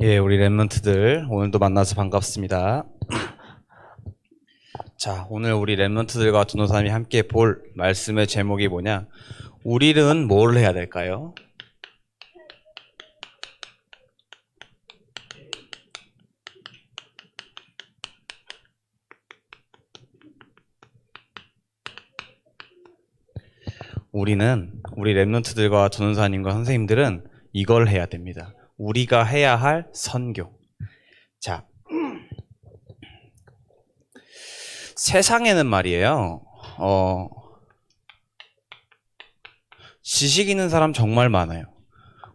예, 우리 랩런트들 오늘도 만나서 반갑습니다. 자, 오늘 우리 랩런트들과 전도사님이 함께 볼 말씀의 제목이 뭐냐? 우리는 뭘 해야 될까요? 우리 랩런트들과 전도사님과 선생님들은 이걸 해야 됩니다. 우리가 해야 할 선교. 자, 세상에는 말이에요. 지식 있는 사람 정말 많아요.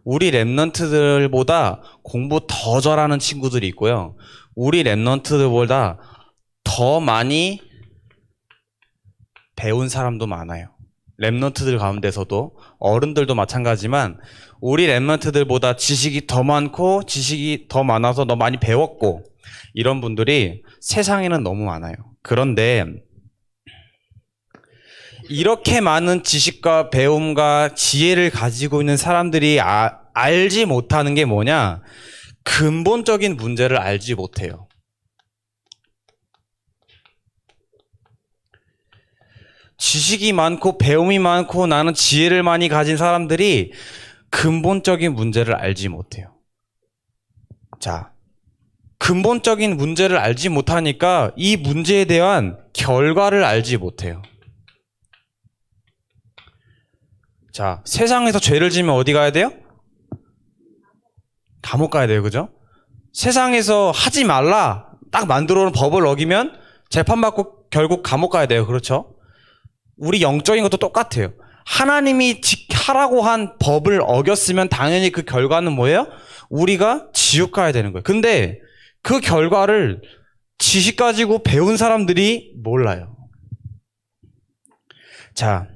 우리 랩런트들보다 공부 더 잘하는 친구들이 있고요. 우리 랩런트들보다 더 많이 배운 사람도 많아요. 랩런트들 가운데서도 어른들도 마찬가지지만 우리 랩런트들보다 지식이 더 많고 지식이 더 많아서 더 많이 배웠고 이런 분들이 세상에는 너무 많아요. 그런데 이렇게 많은 지식과 배움과 지혜를 가지고 있는 사람들이 알지 못하는 게 뭐냐? 근본적인 문제를 알지 못해요. 지식이 많고 배움이 많고 나는 지혜를 많이 가진 사람들이 근본적인 문제를 알지 못해요. 자, 근본적인 문제를 알지 못하니까 이 문제에 대한 결과를 알지 못해요. 자, 세상에서 죄를 지면 어디 가야 돼요? 감옥 가야 돼요, 그죠? 세상에서 하지 말라 딱 만들어 놓은 법을 어기면 재판받고 결국 감옥 가야 돼요, 그렇죠? 우리 영적인 것도 똑같아요. 하나님이 하라고 한 법을 어겼으면 당연히 그 결과는 뭐예요? 우리가 지옥 가야 되는 거예요. 근데 그 결과를 지식 가지고 배운 사람들이 몰라요. 자,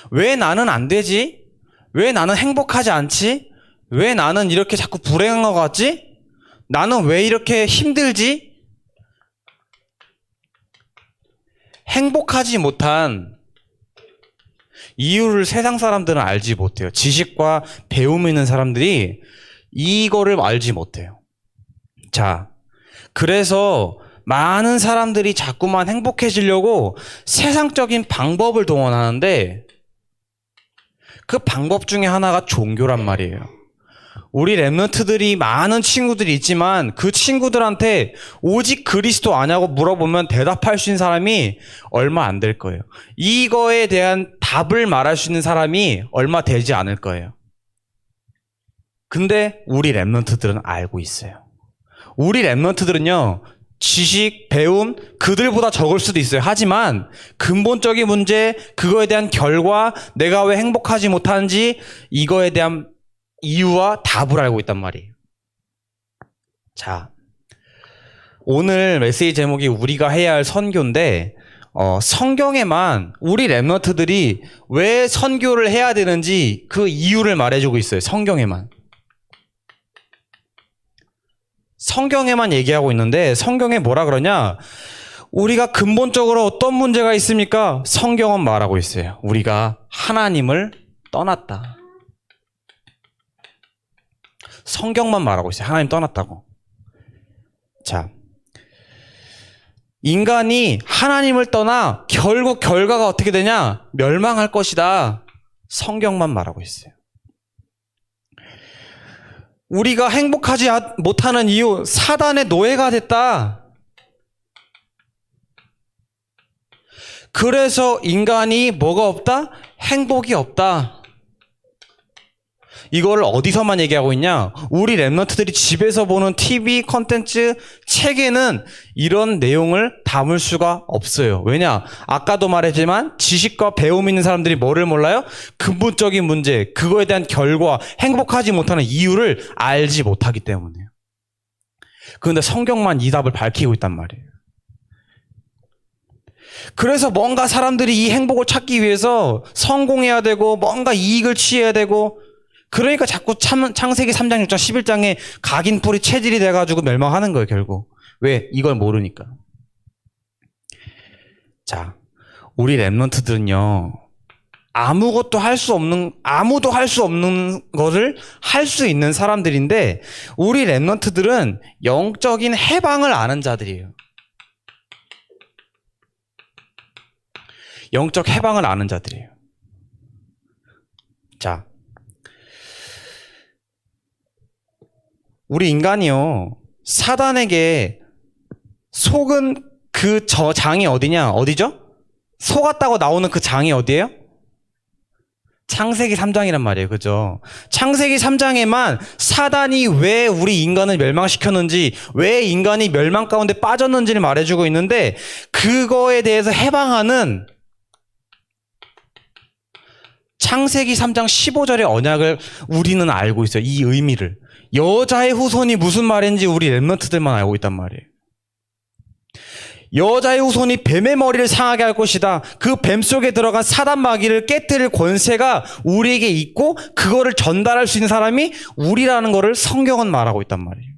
왜 나는 안 되지? 왜 나는 행복하지 않지? 왜 나는 이렇게 자꾸 불행한 것 같지? 나는 왜 이렇게 힘들지? 행복하지 못한 이유를 세상 사람들은 알지 못해요. 지식과 배움 있는 사람들이 이거를 알지 못해요. 자, 그래서 많은 사람들이 자꾸만 행복해지려고 세상적인 방법을 동원하는데 그 방법 중에 하나가 종교란 말이에요. 우리 랩런트들이 많은 친구들이 있지만 그 친구들한테 오직 그리스도 아냐고 물어보면 대답할 수 있는 사람이 얼마 안 될 거예요. 이거에 대한 답을 말할 수 있는 사람이 얼마 되지 않을 거예요. 근데 우리 랩런트들은 알고 있어요. 우리 랩런트들은요, 지식, 배움, 그들보다 적을 수도 있어요. 하지만 근본적인 문제, 그거에 대한 결과, 내가 왜 행복하지 못하는지 이거에 대한 이유와 답을 알고 있단 말이에요. 자, 오늘 메시지 제목이 우리가 해야 할 선교인데 성경에만 우리 랩런트들이 왜 선교를 해야 되는지 그 이유를 말해주고 있어요. 성경에만 얘기하고 있는데 성경에 뭐라 그러냐? 우리가 근본적으로 어떤 문제가 있습니까? 성경은 말하고 있어요. 우리가 하나님을 떠났다. 성경만 말하고 있어요. 하나님 떠났다고. 자, 인간이 하나님을 떠나 결국 결과가 어떻게 되냐? 멸망할 것이다. 성경만 말하고 있어요. 우리가 행복하지 못하는 이유, 사단의 노예가 됐다. 그래서 인간이 뭐가 없다? 행복이 없다. 이거를 어디서만 얘기하고 있냐? 우리 랩런트들이 집에서 보는 TV 콘텐츠, 책에는 이런 내용을 담을 수가 없어요. 왜냐? 아까도 말했지만 지식과 배움 있는 사람들이 뭐를 몰라요? 근본적인 문제, 그거에 대한 결과, 행복하지 못하는 이유를 알지 못하기 때문에요. 그런데 성경만 이 답을 밝히고 있단 말이에요. 그래서 뭔가 사람들이 이 행복을 찾기 위해서 성공해야 되고 뭔가 이익을 취해야 되고 그러니까 자꾸 창세기 3장, 6장, 11장에 각인뿌리 체질이 돼가지고 멸망하는 거예요, 결국. 왜? 이걸 모르니까. 자, 우리 랩런트들은요, 아무도 할 수 없는 거를 할 수 있는 사람들인데, 우리 렘넌트들은 영적인 해방을 아는 자들이에요. 영적 해방을 아는 자들이에요. 자, 우리 인간이요, 사단에게 속은 그 장이 어디죠? 속았다고 나오는 그 장이 어디예요? 창세기 3장이란 말이에요. 그죠? 창세기 3장에만 사단이 왜 우리 인간을 멸망시켰는지, 왜 인간이 멸망 가운데 빠졌는지를 말해주고 있는데, 그거에 대해서 해방하는 창세기 3장 15절의 언약을 우리는 알고 있어요. 이 의미를. 여자의 후손이 무슨 말인지 우리 렘넌트들만 알고 있단 말이에요. 여자의 후손이 뱀의 머리를 상하게 할 것이다. 그 뱀 속에 들어간 사단 마귀를 깨뜨릴 권세가 우리에게 있고, 그거를 전달할 수 있는 사람이 우리라는 거를 성경은 말하고 있단 말이에요.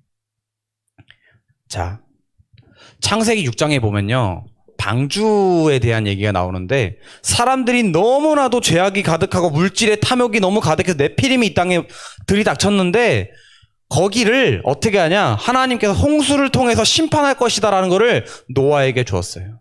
자, 창세기 6장에 보면요, 방주에 대한 얘기가 나오는데, 사람들이 너무나도 죄악이 가득하고 물질의 탐욕이 너무 가득해서 네피림이 이 땅에 들이닥쳤는데, 거기를 어떻게 하냐? 하나님께서 홍수를 통해서 심판할 것이다라는 거를 노아에게 주었어요.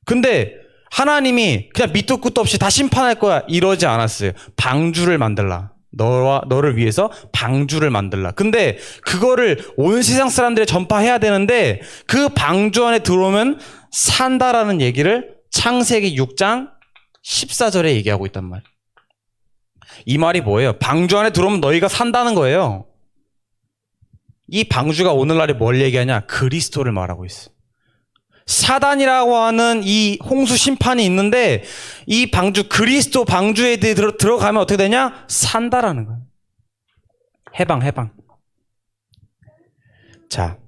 근데 하나님이 그냥 밑도 끝도 없이 다 심판할 거야 이러지 않았어요. 방주를 만들라. 너를 위해서 방주를 만들라. 근데 그거를 온 세상 사람들에 전파해야 되는데, 그 방주 안에 들어오면 산다라는 얘기를 창세기 6장 14절에 얘기하고 있단 말이에요. 이 말이 뭐예요? 방주 안에 들어오면 너희가 산다는 거예요. 이 방주가 오늘날에 뭘 얘기하냐? 그리스도를 말하고 있어. 사단이라고 하는 이 홍수 심판이 있는데, 이 방주, 그리스도 방주에 들어가면 어떻게 되냐? 산다라는 거예요. 해방. 자,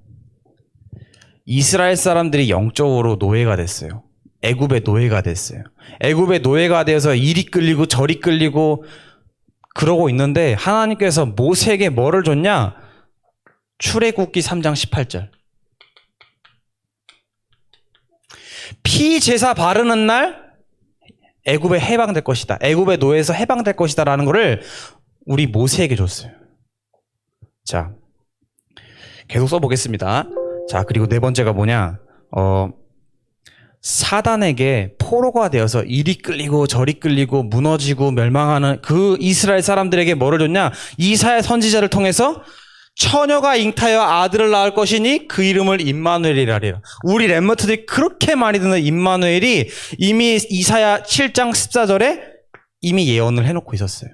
이스라엘 사람들이 영적으로 노예가 됐어요. 애굽의 노예가 됐어요. 애굽의 노예가 되어서 이리 끌리고 저리 끌리고 그러고 있는데, 하나님께서 모세에게 뭐를 줬냐? 출애굽기 3장 18절. 피 제사 바르는 날 애굽에 해방될 것이다. 애굽의 노예에서 해방될 것이다 라는 거를 우리 모세에게 줬어요. 자, 계속 써보겠습니다. 자, 그리고 네 번째가 뭐냐? 사단에게 포로가 되어서 이리 끌리고 저리 끌리고 무너지고 멸망하는 그 이스라엘 사람들에게 뭐를 줬냐? 이사야 선지자를 통해서 처녀가 잉타여 아들을 낳을 것이니 그 이름을 임마누엘이라 하리라. 우리 렘넌트들이 그렇게 많이 듣는 임마누엘이 이미 이사야 7장 14절에 이미 예언을 해놓고 있었어요.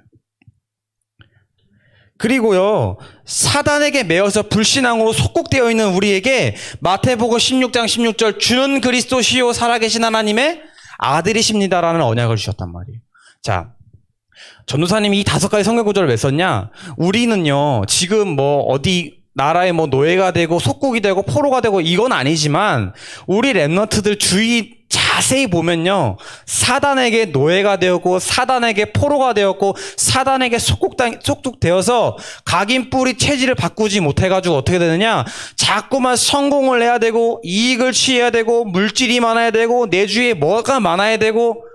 그리고요, 사단에게 매어서 불신앙으로 속국되어 있는 우리에게 마태복음 16장 16절 주는 그리스도시요 살아계신 하나님의 아들이십니다라는 언약을 주셨단 말이에요. 자, 전도사님이 이 5가지 성경 구절을 왜 썼냐? 우리는요, 지금 어디 나라의 노예가 되고 속국이 되고 포로가 되고 이건 아니지만, 우리 렘넌트들 주위 자세히 보면요, 사단에게 노예가 되었고 사단에게 포로가 되었고 사단에게 속국되어서 각인 뿌리 체질을 바꾸지 못해가지고 어떻게 되느냐? 자꾸만 성공을 해야 되고 이익을 취해야 되고 물질이 많아야 되고 내 주위에 뭐가 많아야 되고,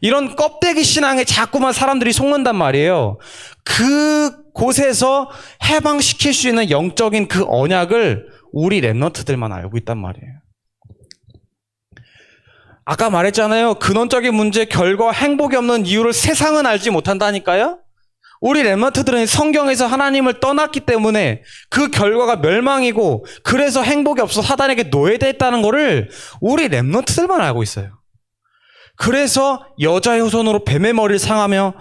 이런 껍데기 신앙에 자꾸만 사람들이 속는단 말이에요. 그곳에서 해방시킬 수 있는 영적인 그 언약을 우리 렘넌트들만 알고 있단 말이에요. 아까 말했잖아요. 근원적인 문제, 결과, 행복이 없는 이유를 세상은 알지 못한다니까요. 우리 렘넌트들은 성경에서 하나님을 떠났기 때문에 그 결과가 멸망이고, 그래서 행복이 없어 사단에게 노예됐다는 거를 우리 렘넌트들만 알고 있어요. 그래서 여자의 후손으로 뱀의 머리를 상하며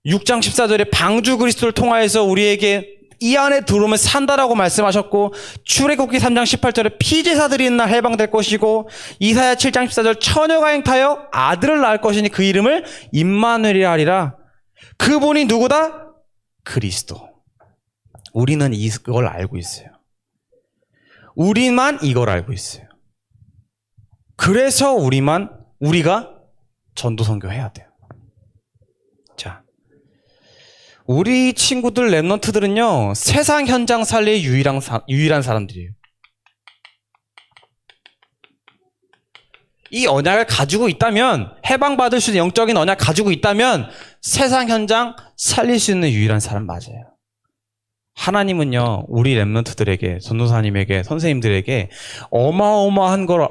6장 14절에 방주 그리스도를 통하여서 우리에게 이 안에 들어오면 산다라고 말씀하셨고, 출애굽기 3장 18절에 피제사 드리는 날 해방될 것이고, 이사야 7장 14절 처녀가 잉타여 아들을 낳을 것이니 그 이름을 임마누엘이라 하리라. 그분이 누구다? 그리스도. 우리는 이걸 알고 있어요. 우리만 이걸 알고 있어요. 그래서 우리가 전도 선교해야 돼요. 자, 우리 친구들 렘넌트들은요, 세상 현장 살리의 유일한 사람들이에요. 이 언약을 가지고 있다면, 해방받을 수 있는 영적인 언약 가지고 있다면 세상 현장 살릴 수 있는 유일한 사람 맞아요. 하나님은요, 우리 렘넌트들에게, 전도사님에게, 선생님들에게 어마어마한 걸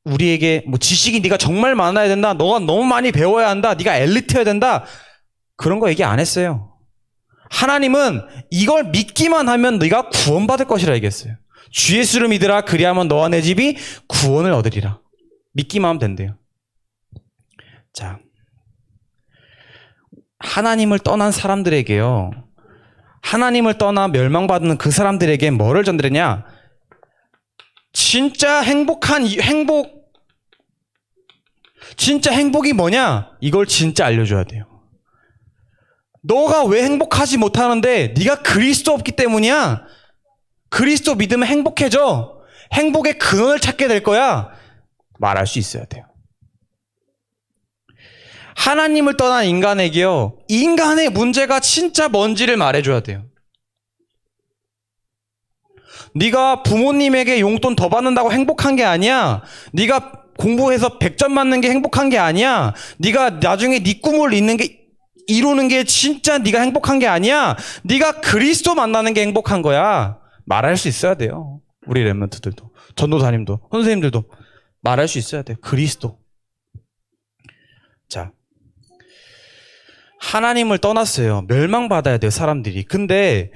우리에게, 뭐 지식이 네가 정말 많아야 된다, 너가 너무 많이 배워야 한다, 네가 엘리트여야 된다, 그런 거 얘기 안 했어요. 하나님은 이걸 믿기만 하면 네가 구원받을 것이라 얘기했어요. 주 예수를 믿으라, 그리하면 너와 내 집이 구원을 얻으리라. 믿기만 하면 된대요. 자, 하나님을 떠난 사람들에게요, 하나님을 떠나 멸망받는 그 사람들에게 뭐를 전달했냐? 진짜 행복이 뭐냐? 이걸 진짜 알려줘야 돼요. 너가 왜 행복하지 못하는데? 네가 그리스도 없기 때문이야. 그리스도 믿으면 행복해져. 행복의 근원을 찾게 될 거야. 말할 수 있어야 돼요. 하나님을 떠난 인간에게요, 인간의 문제가 진짜 뭔지를 말해줘야 돼요. 네가 부모님에게 용돈 더 받는다고 행복한 게 아니야. 네가 공부해서 100점 맞는 게 행복한 게 아니야. 네가 나중에 네 꿈을 이루는 게 진짜 네가 행복한 게 아니야. 네가 그리스도 만나는 게 행복한 거야. 말할 수 있어야 돼요. 우리 렘넌트들도, 전도사님도, 선생님들도 말할 수 있어야 돼요. 그리스도. 자, 하나님을 떠났어요. 멸망받아야 돼요, 사람들이. 근데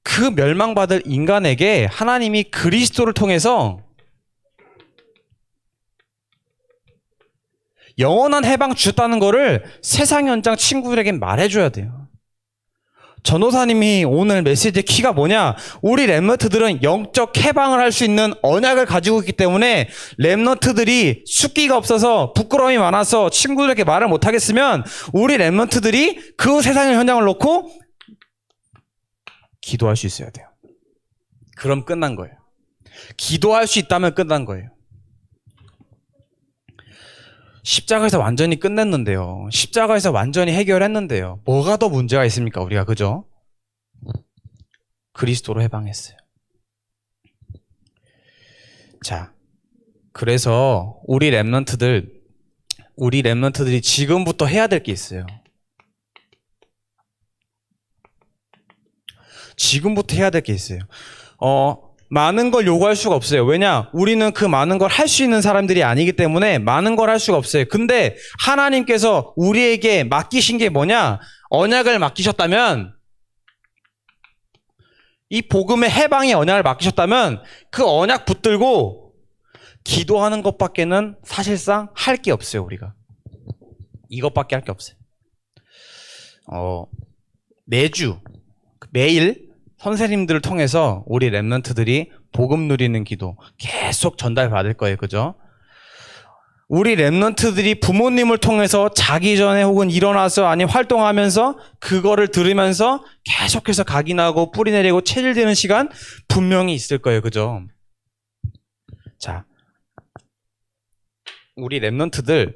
그 멸망받을 인간에게 하나님이 그리스도를 통해서 영원한 해방 주셨다는 거를 세상 현장 친구들에게 말해줘야 돼요. 전도사님이 오늘 메시지의 키가 뭐냐? 우리 렘넌트들은 영적 해방을 할 수 있는 언약을 가지고 있기 때문에 렘넌트들이 숫기가 없어서 부끄러움이 많아서 친구들에게 말을 못하겠으면 우리 렘넌트들이 그 세상의 현장을 놓고 기도할 수 있어야 돼요. 그럼 끝난 거예요. 기도할 수 있다면 끝난 거예요. 십자가에서 완전히 끝냈는데요. 십자가에서 완전히 해결했는데요. 뭐가 더 문제가 있습니까? 우리가, 그죠? 그리스도로 해방했어요. 자, 그래서 우리 렘넌트들이 지금부터 해야 될 게 있어요. 지금부터 해야 될 게 있어요. 많은 걸 요구할 수가 없어요. 왜냐? 우리는 그 많은 걸 할 수 있는 사람들이 아니기 때문에 많은 걸 할 수가 없어요. 근데 하나님께서 우리에게 맡기신 게 뭐냐? 언약을 맡기셨다면, 이 복음의 해방의 언약을 맡기셨다면 그 언약 붙들고 기도하는 것밖에는 사실상 할 게 없어요. 우리가 이것밖에 할 게 없어요. 매일 선생님들을 통해서 우리 렘넌트들이 복음 누리는 기도 계속 전달받을 거예요. 그죠? 우리 렘넌트들이 부모님을 통해서 자기 전에 혹은 일어나서 아니면 활동하면서 그거를 들으면서 계속해서 각인하고 뿌리 내리고 체질 되는 시간 분명히 있을 거예요. 그죠? 자, 우리 렘넌트들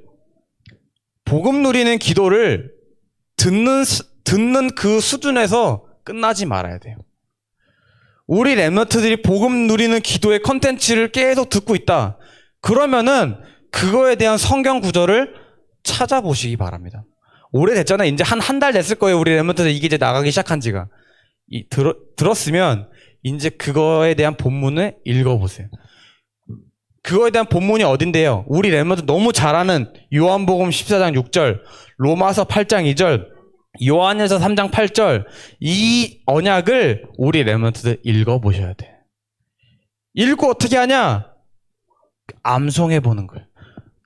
복음 누리는 기도를 듣는 그 수준에서 끝나지 말아야 돼요. 우리 렘넌트들이 복음 누리는 기도의 컨텐츠를 계속 듣고 있다. 그러면은 그거에 대한 성경 구절을 찾아보시기 바랍니다. 오래됐잖아요. 이제 한 달 됐을 거예요. 우리 렘넌트들 이게 이제 나가기 시작한 지가. 들었으면 이제 그거에 대한 본문을 읽어보세요. 그거에 대한 본문이 어딘데요? 우리 렘넌트 너무 잘 아는 요한복음 14장 6절, 로마서 8장 2절, 요한일서 3장 8절, 이 언약을 우리 렘넌트들 읽어보셔야 돼. 읽고 어떻게 하냐? 암송해 보는 거예요.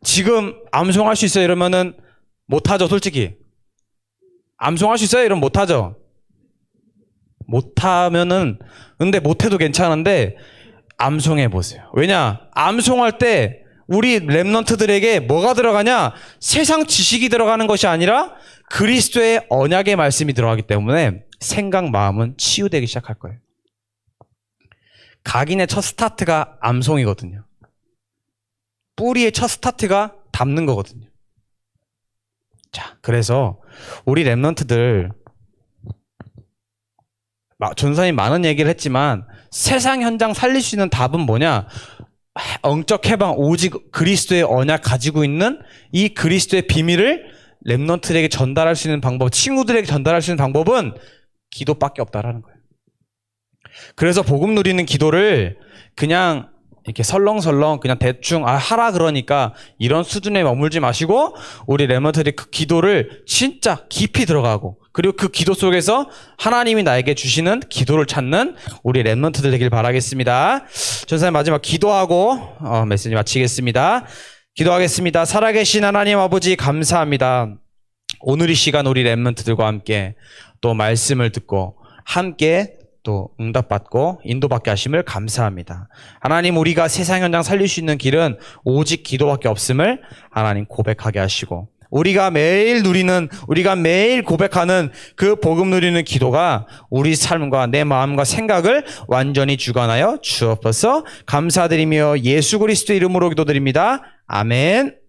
지금 암송할 수 있어요? 이러면은 못하죠, 솔직히. 암송할 수 있어요? 이러면 못하죠. 못하면은, 근데 못해도 괜찮은데 암송해 보세요. 왜냐? 암송할 때 우리 렘넌트들에게 뭐가 들어가냐? 세상 지식이 들어가는 것이 아니라 그리스도의 언약의 말씀이 들어가기 때문에 생각, 마음은 치유되기 시작할 거예요. 각인의 첫 스타트가 암송이거든요. 뿌리의 첫 스타트가 담는 거거든요. 자, 그래서 우리 렘넌트들, 전사님 많은 얘기를 했지만 세상 현장 살릴 수 있는 답은 뭐냐? 영적 해방 오직 그리스도의 언약 가지고 있는 이 그리스도의 비밀을 렘넌트들에게 전달할 수 있는 방법, 친구들에게 전달할 수 있는 방법은 기도밖에 없다라는 거예요. 그래서 복음 누리는 기도를 그냥 이렇게 설렁설렁 그냥 대충 하라 그러니까 이런 수준에 머물지 마시고 우리 렘넌트들이 그 기도를 진짜 깊이 들어가고 그리고 그 기도 속에서 하나님이 나에게 주시는 기도를 찾는 우리 렘넌트들 되길 바라겠습니다. 전사님 마지막 기도하고 메시지 마치겠습니다. 기도하겠습니다. 살아계신 하나님 아버지 감사합니다. 오늘 이 시간 우리 렘넌트들과 함께 또 말씀을 듣고 함께 또 응답받고 인도받게 하심을 감사합니다. 하나님 우리가 세상 현장 살릴 수 있는 길은 오직 기도밖에 없음을 하나님 고백하게 하시고 우리가 매일 고백하는 그 복음 누리는 기도가 우리 삶과 내 마음과 생각을 완전히 주관하여 주옵소서. 감사드리며 예수 그리스도 이름으로 기도드립니다. 아멘.